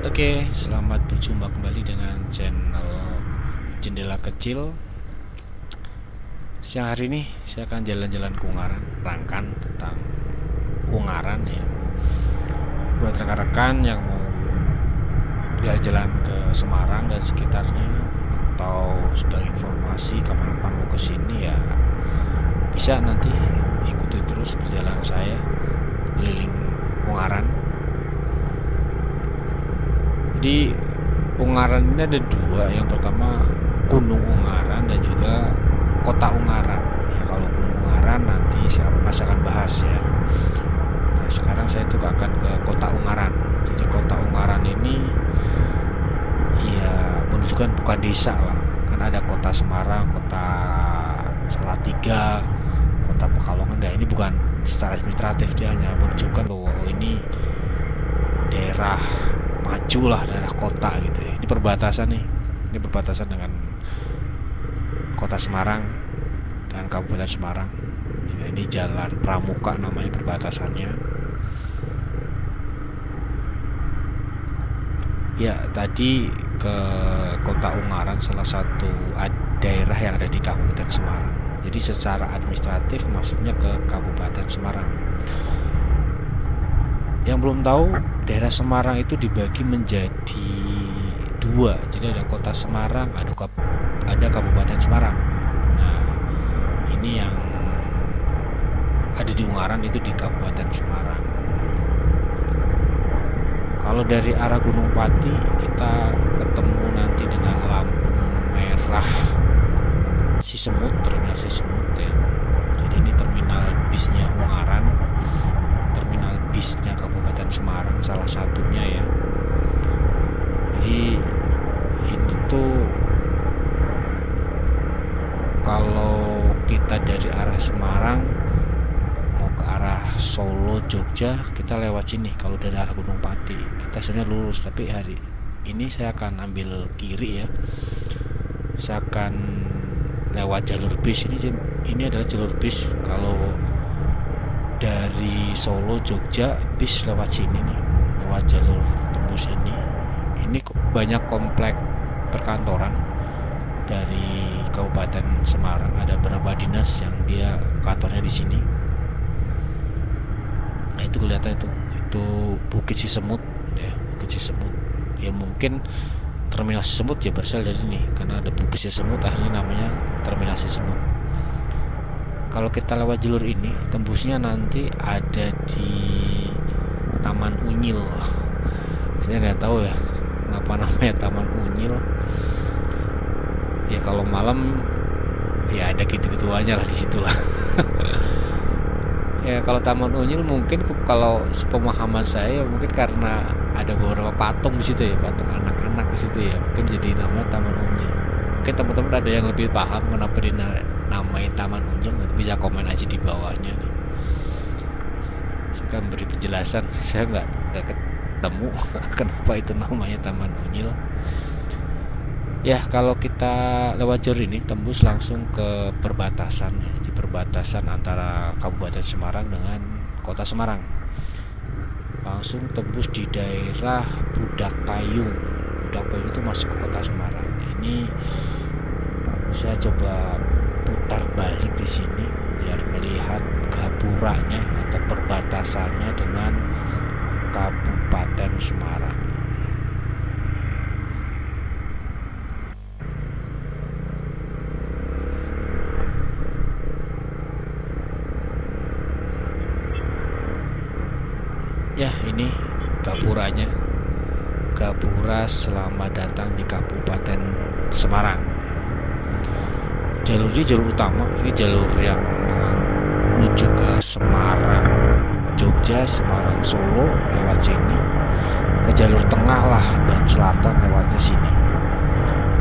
Oke, selamat berjumpa kembali dengan channel Jendela Kecil. Siang hari ini saya akan jalan-jalan ke Ungaran, rangkan tentang Ungaran ya. Buat rekan-rekan yang mau jalan-jalan ke Semarang dan sekitarnya, atau sebagai informasi kapan-kapan mau kesini ya, bisa nanti ikuti terus perjalanan saya keliling Ungaran. Di Ungaran ini ada dua, yang pertama Gunung Ungaran dan juga Kota Ungaran. Ya, kalau Gunung Ungaran nanti saya akan bahas ya. Nah, sekarang saya tuh akan ke Kota Ungaran. Jadi Kota Ungaran ini ya menunjukkan bukan desa lah, karena ada Kota Semarang, Kota Salatiga, Kota Pekalongan. Nah, ini bukan secara administratif, dia hanya menunjukkan bahwa ini daerah maju lah, daerah kota gitu ya. Ini perbatasan nih, ini perbatasan dengan Kota Semarang dan Kabupaten Semarang. Ini Jalan Pramuka namanya perbatasannya. Ya, tadi ke Kota Ungaran, salah satu daerah yang ada di Kabupaten Semarang. Jadi secara administratif masuknya ke Kabupaten Semarang. Yang belum tahu, daerah Semarang itu dibagi menjadi dua. Jadi ada Kota Semarang, ada Kabupaten Semarang. Nah, ini yang ada di Ungaran itu di Kabupaten Semarang. Kalau dari arah Gunung Pati kita ketemu nanti dengan lampu merah Cisemut, terminal Cisemut ya. Jadi ini terminal bisnya Ungaran, terminal bisnya Kabupaten Semarang salah satunya ya. Jadi ini tuh kalau kita dari arah Semarang mau ke arah Solo, Jogja, kita lewat sini. Kalau dari arah Gunung Pati kita sebenarnya lurus, tapi hari ini saya akan ambil kiri ya. Saya akan lewat jalur bis. Ini adalah jalur bis. Kalau dari Solo, Jogja, bis lewat sini nih, lewat jalur tembus ini. Ini banyak komplek perkantoran dari Kabupaten Semarang. Ada beberapa dinas yang dia kantornya di sini. Nah, itu kelihatan itu Bukit Cisemut ya, Bukit Cisemut. Ya mungkin terminal Cisemut ya berasal dari ini, karena ada Bukit Cisemut, akhirnya namanya terminal Cisemut. Kalau kita lewat jalur ini, tembusnya nanti ada di Taman Unyil. Saya nggak tahu ya kenapa namanya Taman Unyil. Ya kalau malam ya ada gitu-gitu aja lah di situ lah. Ya kalau Taman Unyil mungkin, kalau sepemahaman saya, mungkin karena ada beberapa patung di situ ya, patung anak-anak di situ ya, mungkin jadi namanya Taman Unyil. Mungkin teman-teman ada yang lebih paham kenapa dinamain Taman Unyil, nanti bisa komen aja di bawahnya nih. Saya akan beri penjelasan, saya nggak ketemu kenapa itu namanya Taman Unyil. Ya, kalau kita lewat jalur ini tembus langsung ke perbatasan ya, di perbatasan antara Kabupaten Semarang dengan Kota Semarang. Langsung tembus di daerah Budak Payung. Budak Payung itu masuk ke Kota Semarang. Ini saya coba putar balik di sini biar melihat gapuranya atau perbatasannya dengan Kabupaten Semarang. Ya, ini gapuranya. Gapura selamat datang di Kabupaten Semarang. Jalur ini jalur utama, ini jalur yang menuju ke Semarang, Jogja, Semarang, Solo lewat sini. Ke jalur tengah lah dan selatan lewatnya sini.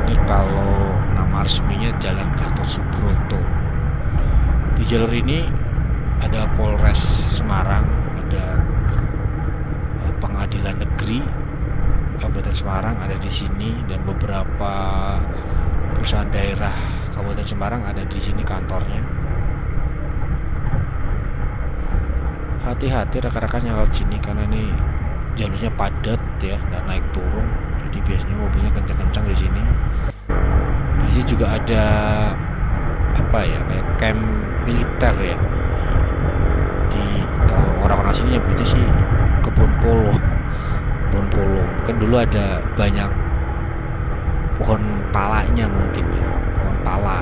Ini kalau nama resminya Jalan Gatot Subroto. Di jalur ini ada Polres Semarang, ada Pengadilan Negeri Kabupaten Semarang ada di sini, dan beberapa perusahaan daerah Kabupaten Semarang ada di sini kantornya. Hati-hati rekan-rekan yang lewat sini, karena ini jalurnya padat ya, nggak naik turun, jadi biasanya mobilnya kencang-kencang di sini. Di sini juga ada apa ya, kayak camp militer ya. Di kalau orang-orang sini nyebutnya sih kebun polo. Kebun polo kan dulu ada banyak pohon palanya, mungkin ya, pohon pala.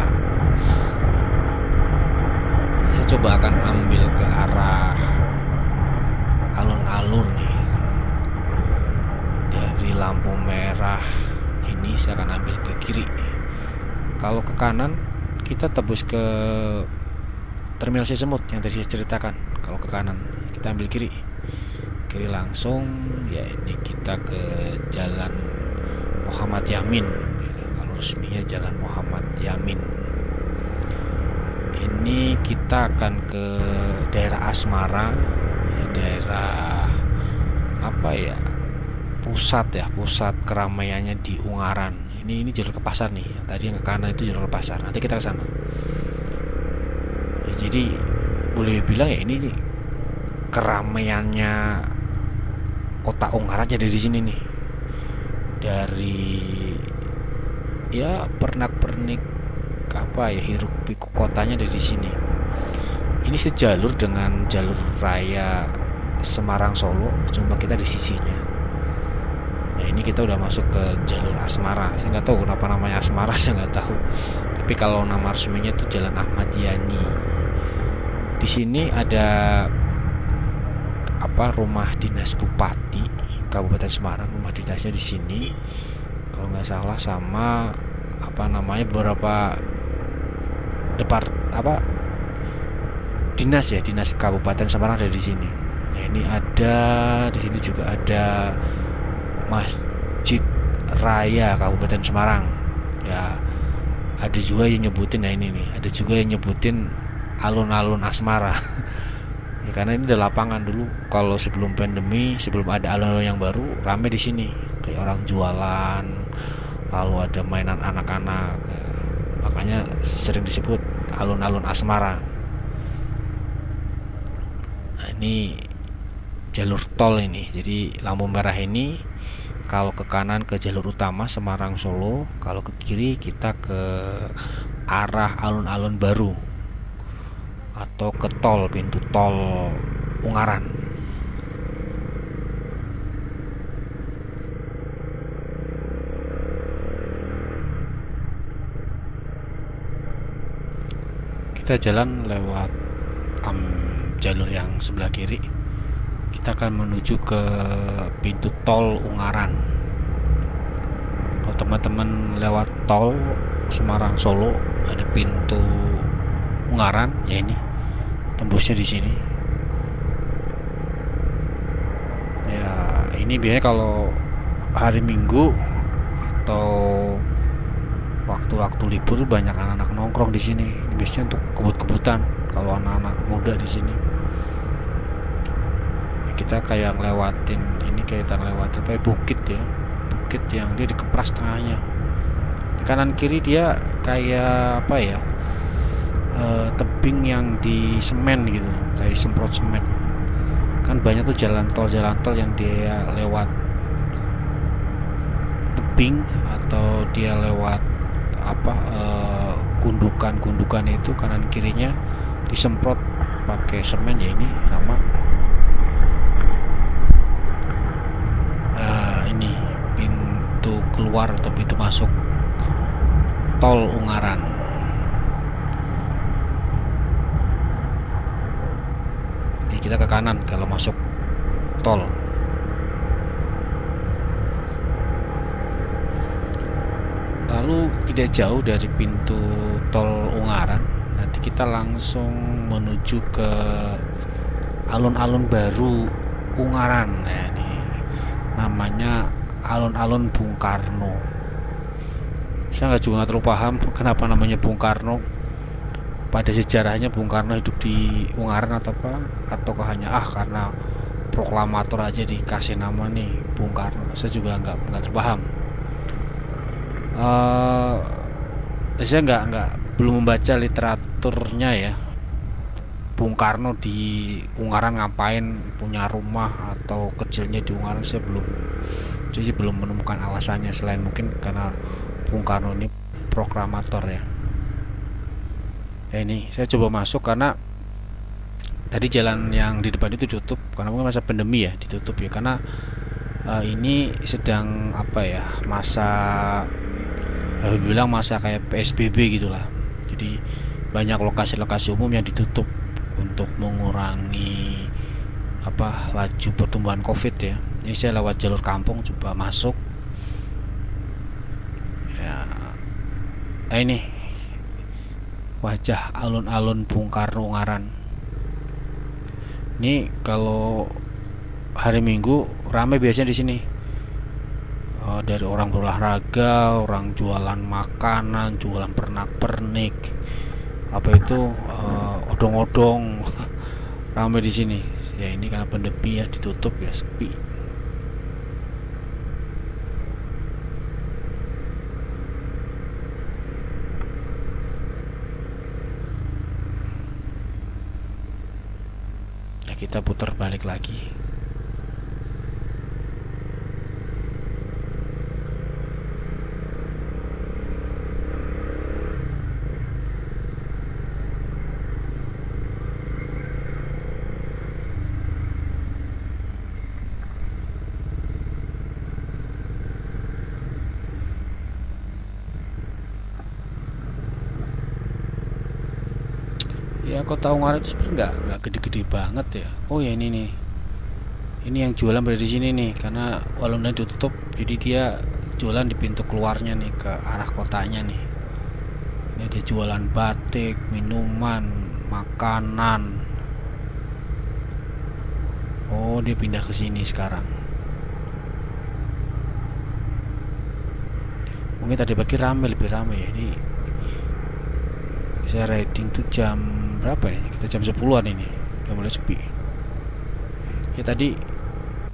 Saya coba akan ambil ke arah alun-alun nih. Dari lampu merah ini saya akan ambil ke kiri. Kalau ke kanan kita tebus ke Terminal Cisemut yang tadi saya ceritakan. Kalau ke kanan kita ambil kiri langsung ya, ini kita ke Jalan Muhammad Yamin ya, kalau resminya Jalan Muhammad Yamin. Ini kita akan ke daerah Asmara ya, daerah apa ya, pusat keramaiannya di Ungaran. Ini jalur ke pasar nih. Tadi yang ke kanan itu jalur ke pasar. Nanti kita ke sana. Ya, jadi boleh bilang ya ini keramaiannya kota Ungaran jadi di sini nih. Dari ya pernak-pernik apa ya, hiruk pikuk kotanya dari di sini. Ini sejalur dengan jalur raya Semarang Solo, cuma kita di sisinya. Nah, ini kita udah masuk ke jalur Asmara. Saya nggak tahu kenapa namanya Asmara, saya nggak tahu. Tapi kalau nama resminya itu Jalan Ahmad Yani. Di sini ada apa, rumah dinas Bupati Kabupaten Semarang, rumah dinasnya di sini. Kalau nggak salah sama apa namanya, beberapa dinas ya, dinas Kabupaten Semarang ada di sini. Nah, ini ada di sini juga ada Masjid Raya Kabupaten Semarang ya. Ada juga yang nyebutin, nah ini nih, ada juga yang nyebutin alun-alun Asmara. Ya, karena ini ada lapangan dulu. Kalau sebelum pandemi, sebelum ada alun-alun yang baru, rame di sini, kayak orang jualan, lalu ada mainan anak-anak ya. Makanya sering disebut alun-alun Asmara. Nah, ini jalur tol ini. Jadi lampu merah ini kalau ke kanan ke jalur utama Semarang Solo, kalau ke kiri kita ke arah alun-alun baru atau ke tol, pintu tol Ungaran. Kita jalan lewat jalur yang sebelah kiri. Kita akan menuju ke pintu tol Ungaran. Kalau teman-teman lewat tol Semarang Solo ada pintu Ungaran ya, ini tembusnya di sini. Ya, ini biasanya kalau hari Minggu atau waktu-waktu libur banyak anak-anak nongkrong di sini. Ini biasanya untuk kebut-kebutan kalau anak-anak muda di sini. Kita kayak ngelewatin ini, kayak kita ngelewatin kayak bukit ya, bukit yang dia dikepras tengahnya. Di kanan kiri dia kayak apa ya, tebing yang di semen gitu, kayak semprot semen. Kan banyak tuh jalan tol yang dia lewat tebing atau dia lewat apa, gundukan itu kanan kirinya disemprot pakai semen ya. Ini sama. Ini pintu keluar atau pintu masuk tol Ungaran. Ini kita ke kanan kalau masuk tol. Lalu tidak jauh dari pintu tol Ungaran, nanti kita langsung menuju ke alun-alun baru Ungaran ya. Ini namanya alun-alun Bung Karno. Saya nggak terlalu paham kenapa namanya Bung Karno. Pada sejarahnya Bung Karno hidup di Ungaran ataukah hanya karena proklamator aja dikasih nama nih Bung Karno. Saya juga nggak terpaham. Saya belum membaca literaturnya ya. Bung Karno di Ungaran ngapain, punya rumah atau kecilnya di Ungaran, saya belum menemukan alasannya selain mungkin karena Bung Karno ini proklamator ya. Ini saya coba masuk karena tadi jalan yang di depan itu tutup karena mungkin masa pandemi ya, ditutup ya karena ini sedang apa ya, masa bilang masa kayak PSBB gitulah. Jadi banyak lokasi-lokasi umum yang ditutup untuk mengurangi laju pertumbuhan COVID ya. Ini saya lewat jalur kampung coba masuk. Ya, ini wajah alun-alun Bung Karno Ungaran. Ini kalau hari Minggu ramai biasanya di sini. Dari orang berolahraga, orang jualan makanan, jualan pernak-pernik, odong-odong, ramai di sini. Ya ini karena pandemi ya, ditutup ya, sepi. Nah, kita putar balik lagi. Ya kota Ungaran itu sebenarnya nggak gede-gede banget ya. Oh ya ini nih, ini yang jualan berada di sini nih karena walaunya ditutup, jadi dia jualan di pintu keluarnya nih ke arah kotanya nih. Ini dia jualan batik, minuman, makanan. Oh dia pindah ke sini sekarang. Mungkin tadi pagi lebih ramai ya. Ini saya riding tuh jam berapa nih? Kita jam 10-an ini udah mulai sepi. Ya tadi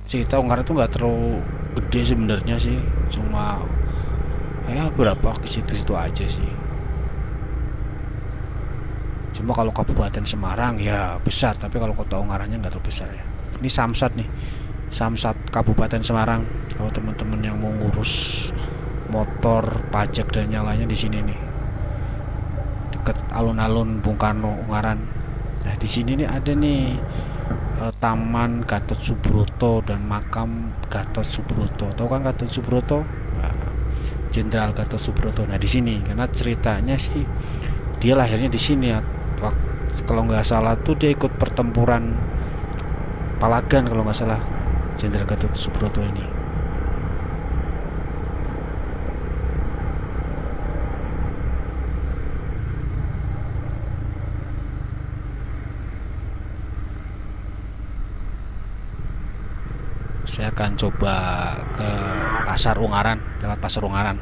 cerita Ungaran itu nggak terlalu gede sebenarnya sih, cuma ya berapa ke situ-situ aja sih. Cuma kalau Kabupaten Semarang ya besar, tapi kalau kota Ungarannya nggak terlalu besar ya. Ini Samsat nih, Samsat Kabupaten Semarang. Kalau teman-teman yang mau ngurus motor, pajak dan nyalanya di sini nih, deket alun-alun Bung Karno Ungaran. Nah di sini nih ada nih Taman Gatot Subroto dan makam Gatot Subroto. Tahu kan Gatot Subroto? Jenderal Gatot Subroto. Nah di sini karena ceritanya sih dia lahirnya di sini ya. Kalau nggak salah tuh dia ikut pertempuran Palagan kalau nggak salah, Jenderal Gatot Subroto ini. Saya akan coba ke Pasar Ungaran, lewat Pasar Ungaran.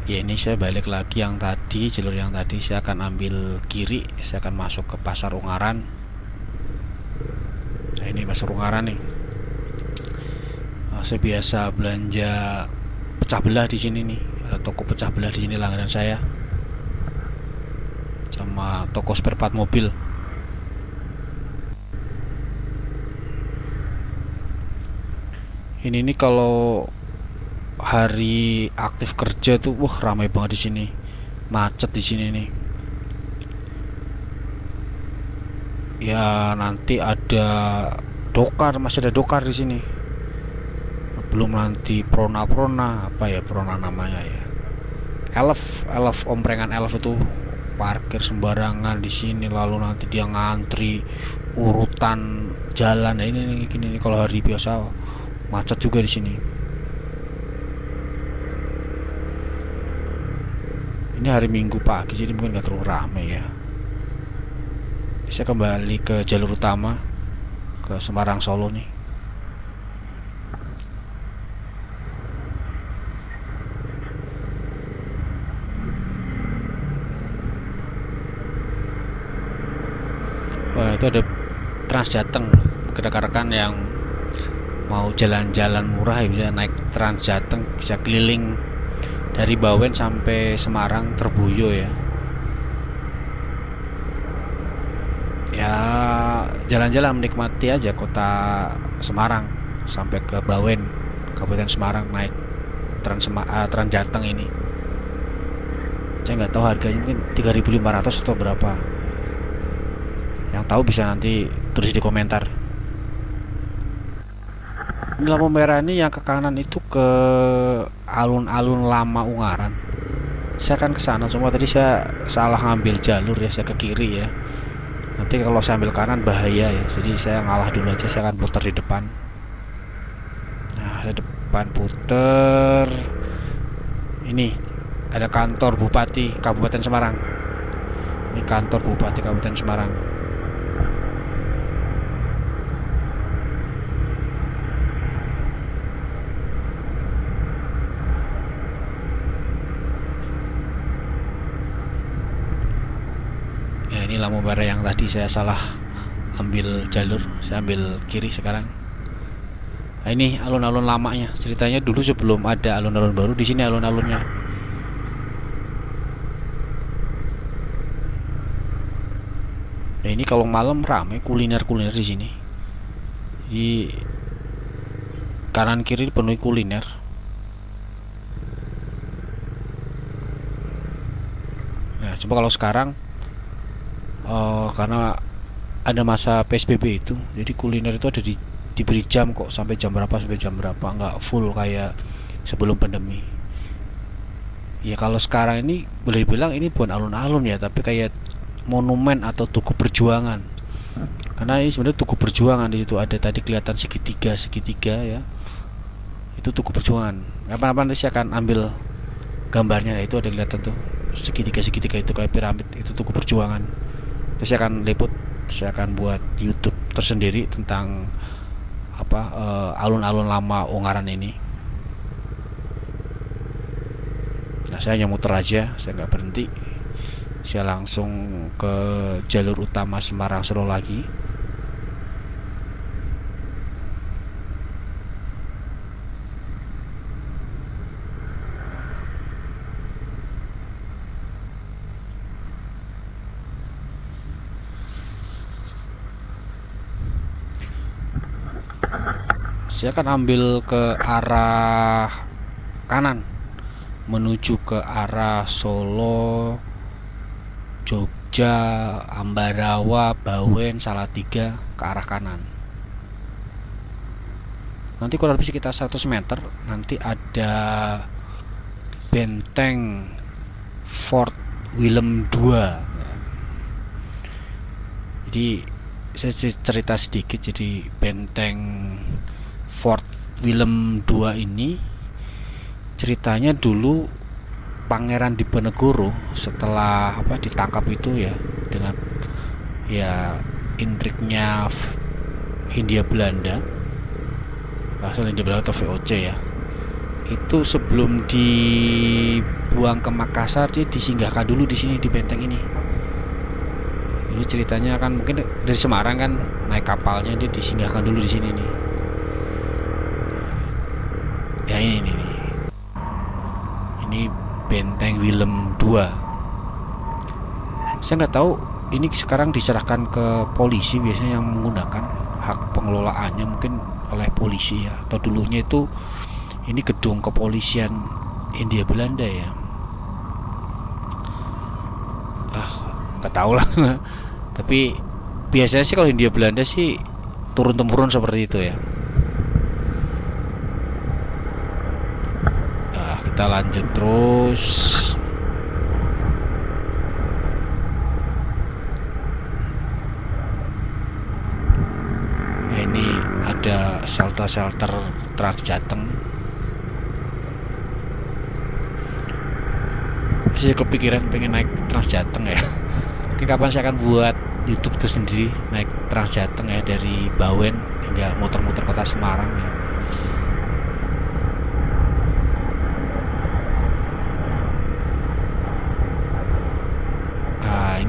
Ya ini saya balik lagi yang tadi, jalur yang tadi saya akan ambil kiri, saya akan masuk ke Pasar Ungaran. Nah ini Pasar Ungaran nih. Saya biasa belanja pecah belah di sini nih. Ada toko pecah belah di sini langganan saya. Sama toko spare part mobil. Ini nih kalau hari aktif kerja tuh ramai banget di sini. Macet di sini nih. Ya nanti ada dokar, masih ada dokar di sini. Belum nanti prona namanya ya, elf omprengan elf itu parkir sembarangan di sini, lalu nanti dia ngantri urutan jalan. Nah ini gini nih kalau hari biasa macet juga di sini. Ini hari Minggu pagi jadi mungkin nggak terlalu ramai ya. Saya kembali ke jalur utama ke Semarang Solo nih. Wah itu ada Trans Jateng. Rekan-rekan yang mau jalan-jalan murah ya bisa naik Trans Jateng, bisa keliling dari Bawen sampai Semarang Terbuyo ya. Ya jalan-jalan menikmati aja kota Semarang sampai ke Bawen, Kabupaten Semarang, naik Trans Jateng ini. Saya nggak tahu harganya, mungkin 3.500 atau berapa. Yang tahu bisa nanti tulis di komentar. Ini lampu merah ini yang ke kanan itu ke alun-alun lama Ungaran. Saya akan ke sana, cuma tadi saya salah ngambil jalur ya, saya ke kiri ya. Nanti kalau saya ambil kanan bahaya ya, jadi saya ngalah dulu aja, saya akan putar di depan. Nah, di depan puter. Ini ada kantor Bupati Kabupaten Semarang. Ini kantor Bupati Kabupaten Semarang. Ya, ini lampu merah yang tadi saya salah ambil jalur, saya ambil kiri sekarang. Nah, ini alun-alun lamanya. Ceritanya dulu sebelum ada alun-alun baru, di sini alun-alunnya. Nah, ini kalau malam ramai kuliner-kuliner di sini. Di kanan kiri penuh kuliner. Nah, coba kalau sekarang karena ada masa PSBB itu, jadi kuliner itu ada diberi jam kok, sampai jam berapa, nggak full kayak sebelum pandemi. Ya kalau sekarang ini boleh dibilang ini bukan alun-alun ya, tapi kayak monumen atau tugu perjuangan. Karena ini sebenarnya tugu perjuangan, di situ ada tadi kelihatan segitiga ya. Itu tugu perjuangan. Kapan-kapan nanti saya akan ambil gambarnya, itu ada kelihatan tuh segitiga itu kayak piramid, itu tugu perjuangan. Terus saya akan liput, saya akan buat YouTube tersendiri tentang alun-alun lama Ungaran ini. Nah, saya hanya muter aja, saya nggak berhenti. Saya langsung ke jalur utama Semarang Solo lagi. Saya akan ambil ke arah kanan menuju ke arah Solo, Jogja, Ambarawa, Bawen, Salatiga, ke arah kanan. Nanti kurang lebih sekitar 100 meter nanti ada benteng Fort Willem II. Jadi saya cerita sedikit. Jadi benteng Fort Willem II ini ceritanya dulu Pangeran Diponegoro setelah ditangkap itu ya, dengan ya intriknya Hindia Belanda, asal Hindia Belanda atau VOC ya, itu sebelum dibuang ke Makassar dia disinggahkan dulu di sini, di benteng ini. Ini ceritanya kan mungkin dari Semarang kan naik kapalnya, dia disinggahkan dulu di sini nih. Ya ini benteng Willem II. Saya nggak tahu ini sekarang diserahkan ke polisi, biasanya yang menggunakan hak pengelolaannya mungkin oleh polisi ya, atau dulunya itu ini gedung kepolisian Hindia Belanda ya. Nggak tahu lah. Tapi biasanya sih kalau Hindia Belanda sih turun temurun seperti itu ya. Kita lanjut terus. Nah, ini ada shelter Trans Jateng. Masih kepikiran pengen naik Trans Jateng ya. Mungkin kapan saya akan buat YouTube tersendiri naik Trans Jateng ya, dari Bawen hingga muter-muter kota Semarang ya.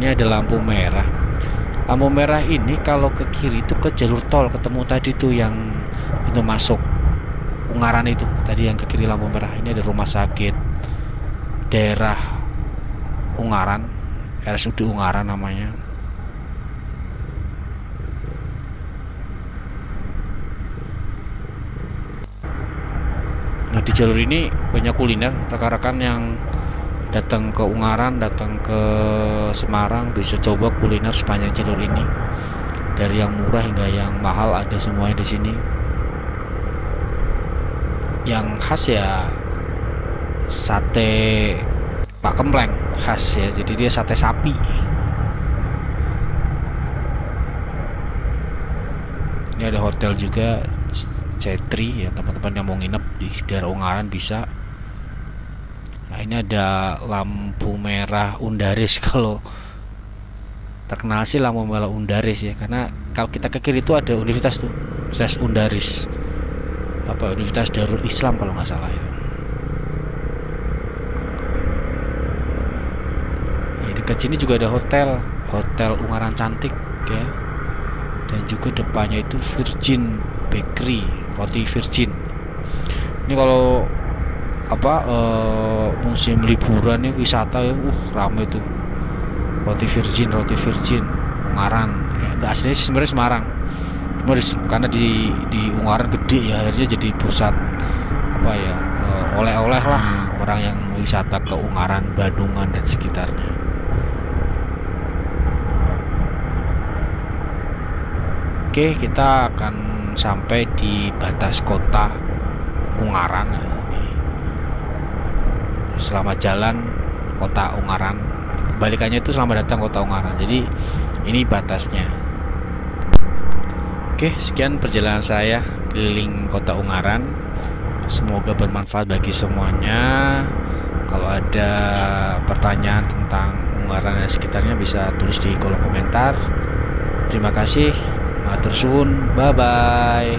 Ini ada lampu merah. Lampu merah ini kalau ke kiri itu ke jalur tol, ketemu tadi tuh yang pintu masuk Ungaran itu tadi yang ke kiri lampu merah. Ini ada rumah sakit daerah Ungaran, RSUD Ungaran namanya. Nah di jalur ini banyak kuliner, rekan-rekan yang datang ke Ungaran, datang ke Semarang bisa coba kuliner sepanjang jalur ini. Dari yang murah hingga yang mahal ada semuanya di sini. Yang khas ya sate Pak Kempleng khas ya, jadi dia sate sapi. Ini ada hotel juga, Cetri ya, teman-teman yang mau nginep di daerah Ungaran bisa. Nah ini ada lampu merah Undaris. Kalau terkenal sih lampu merah Undaris ya, karena kalau kita ke kiri itu ada universitas tuh, Universitas Undaris, apa Universitas Darul Islam kalau nggak salah ya. Nah, dekat sini juga ada hotel Ungaran Cantik ya, dan juga depannya itu Virgin Bakery, roti Virgin. Ini kalau apa musim liburan nih, wisata ya, ramai tuh roti Virgin Ungaran ya. Aslinya sebenarnya Semarang, cuma karena di Ungaran gede ya, akhirnya jadi pusat apa ya, oleh-oleh lah orang yang wisata ke Ungaran, Bandungan dan sekitarnya. Oke, kita akan sampai di batas kota Ungaran. Selamat jalan kota Ungaran, kebalikannya itu selamat datang kota Ungaran. Jadi ini batasnya. Oke, sekian perjalanan saya keliling kota Ungaran. Semoga bermanfaat bagi semuanya. Kalau ada pertanyaan tentang Ungaran dan sekitarnya bisa tulis di kolom komentar. Terima kasih. Matur suwun, bye bye.